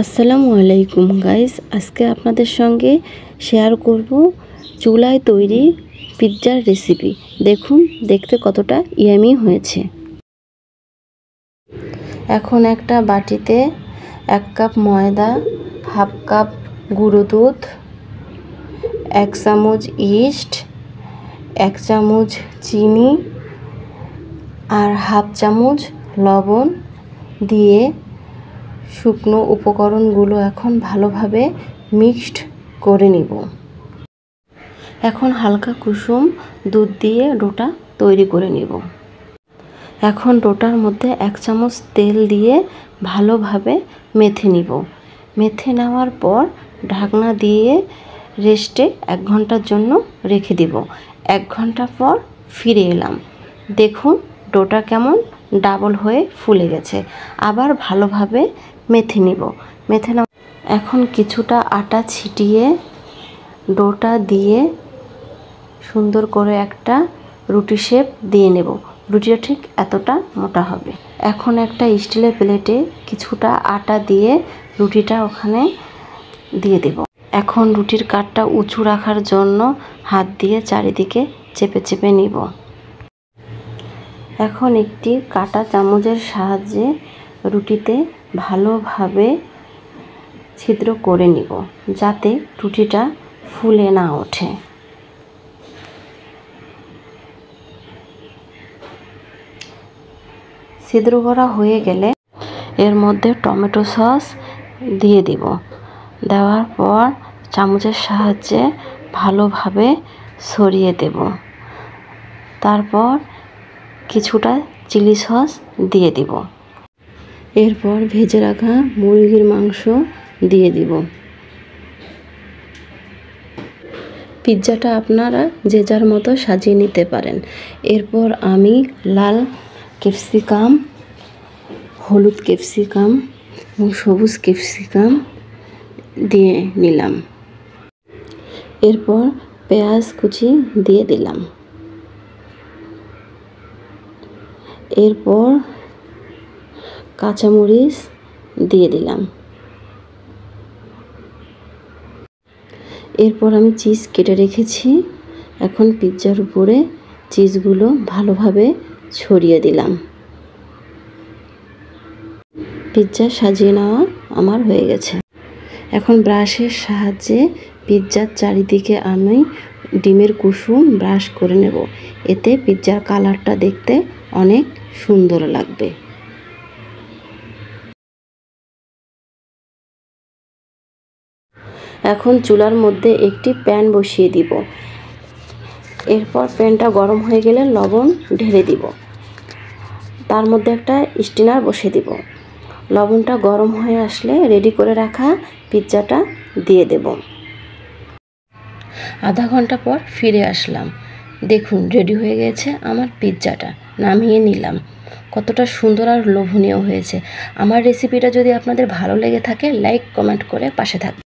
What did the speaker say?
আসসালামু আলাইকুম গাইস, আজকে আপনাদের সঙ্গে শেয়ার করব চুলায় তৈরি পিৎজার রেসিপি। দেখুন দেখতে কতটা ইয়ামি হয়েছে। এখন একটা বাটিতে 1 কাপ ময়দা, হাফ কাপ গুঁড়ো দুধ, 1 চামচ ইস্ট, 1 চামচ চিনি আর হাফ চামচ লবণ দিয়ে শুকনো উপকরণগুলো এখন ভালোভাবে মিক্সড করে নিব। এখন হালকা কুসুম দুধ দিয়ে ডোটা তৈরি করে নিব। এখন ডোটার মধ্যে 1 চামচ তেল দিয়ে ভালোভাবে মেখে নিব। মেখে নেওয়ার পর ঢাকনা দিয়ে রেস্টে 1 ঘন্টার জন্য রেখে দিব। 1 ঘন্টা পর ফিরে এলাম। দেখুন ডোটা কেমন ডাবল হয়ে ফুলে গেছে। আবার ভালোভাবে মেখে নিব। এখন কিছুটা আটা ছিটিয়ে ডোটা দিয়ে সুন্দর করে একটা রুটি শেপ দিয়ে নেব। রুটিটা ঠিক এতটা মোটা হবে। এখন একটা স্টিলের প্লেটে কিছুটা আটা দিয়ে রুটিটা ওখানে দিয়ে দেব। এখন রুটির কাঠটা উঁচু রাখার জন্য হাত দিয়ে চারিদিকে চেপে চেপে নিব। এখন একটি কাঁটা চামচের সাহায্যে রুটিতে ভালোভাবে ছিদ্র করে নিব, যাতে রুটিটা ফুলে না ওঠে। ছিদ্র করা হয়ে গেলে এর মধ্যে টমেটো সস দিয়ে দিব। দেওয়ার পর চামচের সাহায্যে ভালোভাবে ছড়িয়ে দেব। তারপর কিছুটা চিলি সস দিয়ে দিব। এরপর ভেজে রাখা মুরগির মাংস দিয়ে দিব। পিৎজাটা আপনারা যে যার মতো সাজিয়ে নিতে পারেন। এরপর আমি লাল ক্যাপসিকাম, হলুদ ক্যাপসিকাম এবং সবুজ ক্যাপসিকাম দিয়ে নিলাম। এরপর পেঁয়াজ কুচি দিয়ে দিলাম। এরপর কাঁচামরিচ দিয়ে দিলাম। এরপর আমি চিজ কেটে রেখেছি। এখন পিৎজার উপরে চিজগুলো ভালোভাবে ছড়িয়ে দিলাম। পিৎজা সাজিয়ে নেওয়া আমার হয়ে গেছে। এখন ব্রাশের সাহায্যে পিৎজার চারিদিকে আমি ডিমের কুসুম ব্রাশ করে নেব। এতে পিৎজার কালারটা দেখতে অনেক সুন্দর লাগবে। এখন চুলার মধ্যে একটি প্যান বসিয়ে দিব। এরপর প্যানটা গরম হয়ে গেলে লবণ ঢেলে দিব। তার মধ্যে একটা স্টিনার বসিয়ে দিব। লবণটা গরম হয়ে আসলে রেডি করে রাখা পিৎজাটা দিয়ে দেব। আধা ঘন্টা পর ফিরে আসলাম। দেখুন রেডি হয়ে গেছে আমার পিৎজাটা। নামিয়ে নিলাম। কতটা সুন্দর আর লোভনীয় হয়েছে। আমার রেসিপিটা যদি আপনাদের ভালো লেগে থাকে লাইক কমেন্ট করে পাশে থাকবেন।